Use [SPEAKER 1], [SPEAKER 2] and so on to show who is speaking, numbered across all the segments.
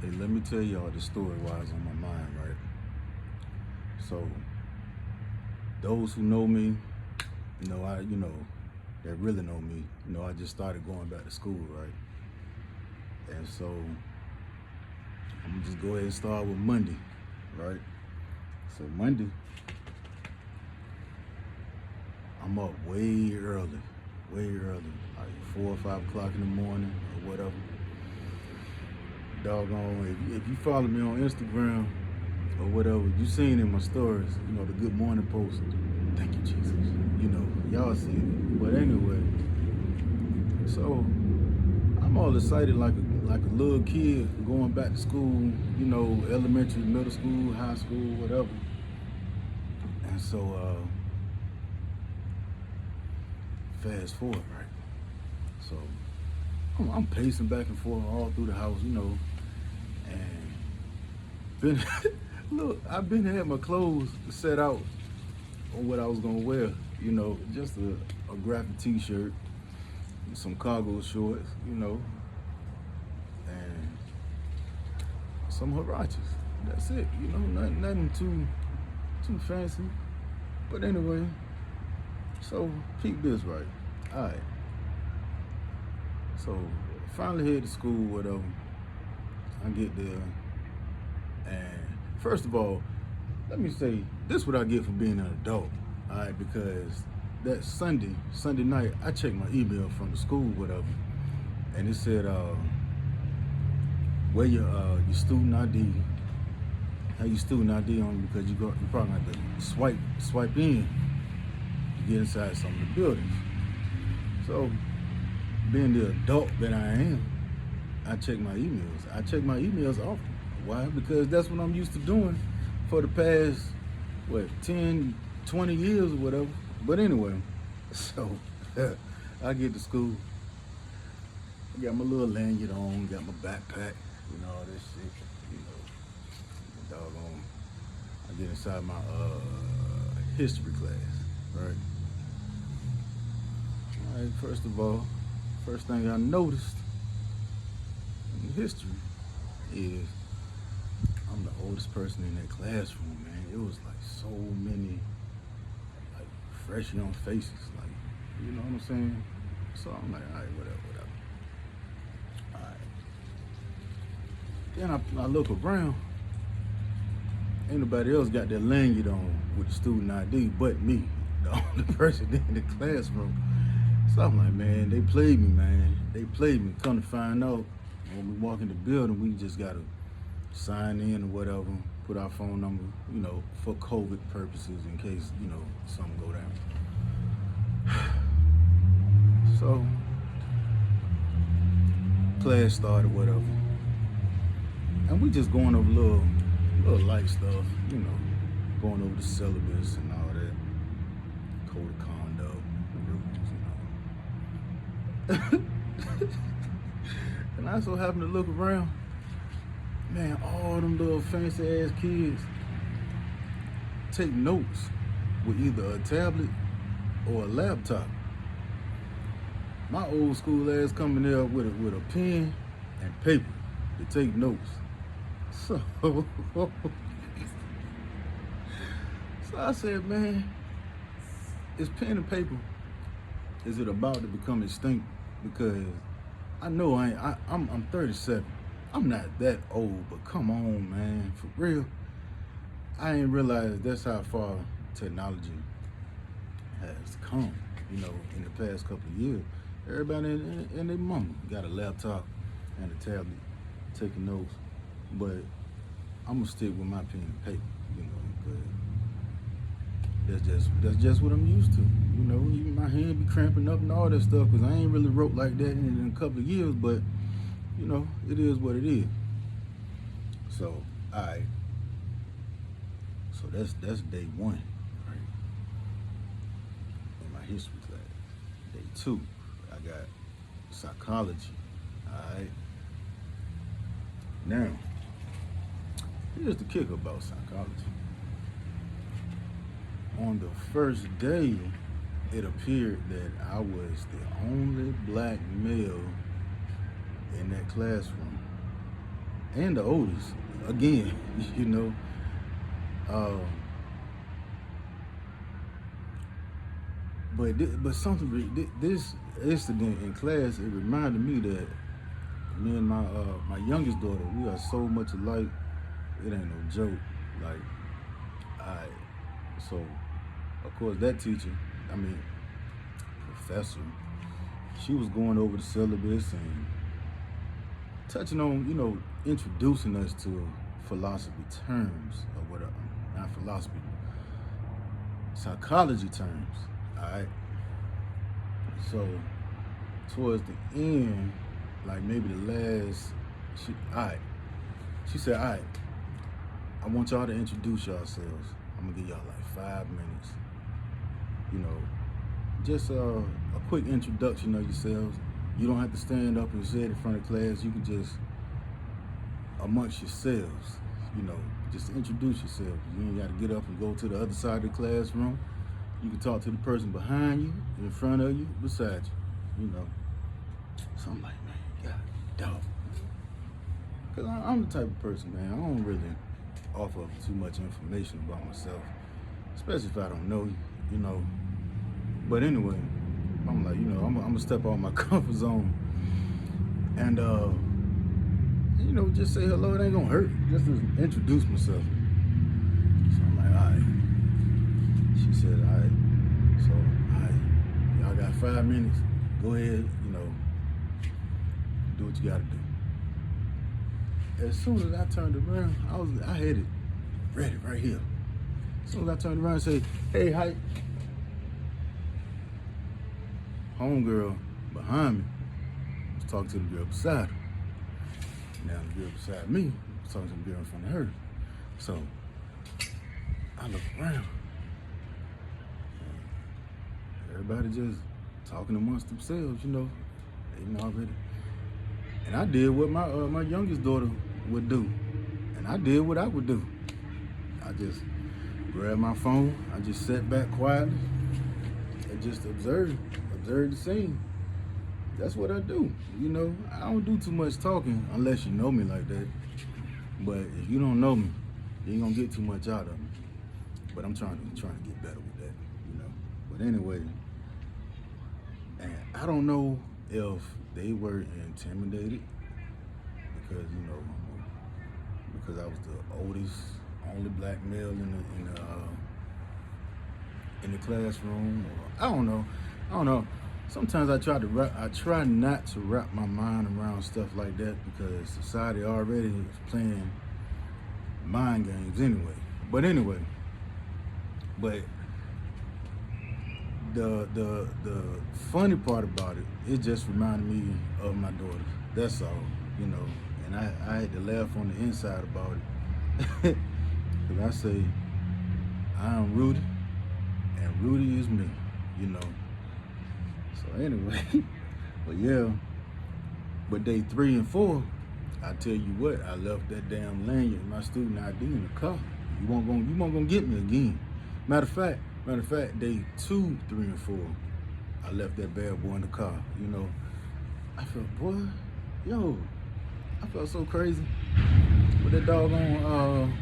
[SPEAKER 1] Hey, let me tell y'all the story while it's on my mind, right? So, those who know me, that really know me, I just started going back to school, right? And so, I'm gonna just go ahead and start with Monday, right? So, Monday, I'm up way early, like 4 or 5 o'clock in the morning or whatever. Doggone, if you follow me on Instagram or whatever, you seen in my stories, the good morning post. Thank you, Jesus. Y'all see it. But anyway, so I'm all excited like a little kid going back to school, elementary, middle school, high school, whatever. And so fast forward, right? So I'm pacing back and forth all through the house, and been look, I've been had my clothes set out on what I was gonna wear, just a graphic t-shirt, some cargo shorts, and some huaraches. That's it, nothing too fancy. But anyway, so peep this, right? All right. So finally head to school, whatever. I get there, and first of all, let me say this: what I get for being an adult. All right, because that Sunday night, I checked my email from the school, whatever, and it said, "Where your student ID? Have your student ID on you because you probably have to swipe in to get inside some of the buildings." So, being the adult that I am, I check my emails. I check my emails often. Why? Because that's what I'm used to doing for the past, 10, 20 years or whatever. But anyway, so I get to school. I got my little lanyard on, got my backpack, all this shit, doggone. I get inside my history class, right? All right, first thing I noticed in history is I'm the oldest person in that classroom, man. It was like so many like fresh young faces, like, you know what I'm saying? So I'm like, all right, whatever. All right. Then I look around. Ain't nobody else got their lanyard on with the student ID but me, the only person in the classroom. So I'm like, man, they played me, man. They played me. Come to find out, when we walk in the building, we just gotta sign in or whatever, put our phone number, for COVID purposes in case, something go down. So, class started, whatever. And we just going over little light stuff, going over the syllabus and all that, code of conduct, rules, And I so happened to look around, man, all them little fancy ass kids take notes with either a tablet or a laptop. My old school ass coming there with a pen and paper to take notes. So, so I said, man, is pen and paper, is it about to become extinct? Because I know I'm 37. I'm not that old, but come on, man, for real. I ain't realized that's how far technology has come, in the past couple of years. Everybody and their mama got a laptop and a tablet taking notes, but I'm gonna stick with my pen and paper, because that's just what I'm used to. Even my hand be cramping up and all that stuff, because I ain't really wrote like that in a couple of years, but it is what it is. So, alright. So that's day one, right? In my history class. Day two, I got psychology. Alright. Now, here's the kicker about psychology. On the first day, it appeared that I was the only black male in that classroom. and the oldest. Again, you know. Uh, but something this incident in class, it reminded me that me and my youngest daughter, we are so much alike. It ain't no joke. Like, I so of course that teacher, I mean professor, she was going over the syllabus and touching on, introducing us to philosophy terms or whatever, not philosophy, psychology terms. All right. So towards the end, like maybe the last, she said, all right, I want y'all to introduce yourselves. I'm gonna give y'all like 5 minutes. Just a quick introduction of yourselves. You don't have to stand up and say it in front of class. You can just amongst yourselves, just introduce yourself. You ain't got to get up and go to the other side of the classroom. You can talk to the person behind you, in front of you, beside you, So I'm like, man, God, dog. Because I'm the type of person, man, I don't really offer too much information about myself, especially if I don't know you, But anyway, I'm like, I'm going to step out my comfort zone and, just say hello. It ain't going to hurt. Just to introduce myself. So I'm like, all right. She said, all right. So, all right. Y'all got 5 minutes. Go ahead, do what you got to do. As soon as I turned around, I had it ready right here. As soon as I turned around and said, hey, hi. Homegirl behind me was talking to the girl beside her. Now the girl beside me was talking to the girl in front of her. So I look around. Everybody just talking amongst themselves, they know already. And I did what my youngest daughter would do. And I did what I would do. I just grabbed my phone. I just sat back quietly and just observed the scene. That's what I do. I don't do too much talking unless you know me like that. But if you don't know me, you ain't gonna get too much out of me. But I'm trying to get better with that, But anyway, and I don't know if they were intimidated because because I was the oldest, only black male in the classroom, or I don't know. Sometimes I try not to wrap my mind around stuff like that because society already is playing mind games anyway. But the funny part about it just reminded me of my daughter. That's all, And I had to laugh on the inside about it. Because I say, I'm Rudy, and Rudy is me, So anyway, but yeah, but day 3 and 4, I tell you what, I left that damn lanyard, my student ID in the car. You won't gonna get me again. Matter of fact, day 2, 3, and 4, I left that bad boy in the car. I felt, I felt so crazy with that doggone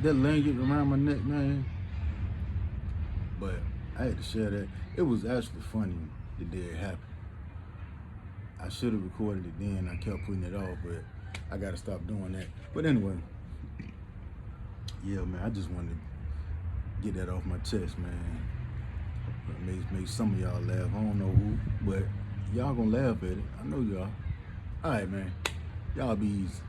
[SPEAKER 1] that lanyard around my neck, man. But I had to share that. It was actually funny the day it happened. I should have recorded it then. I kept putting it off, but I got to stop doing that. But anyway, yeah, man, I just wanted to get that off my chest, man. Make some of y'all laugh. I don't know who, but y'all gonna laugh at it. I know y'all. All right, man. Y'all be easy.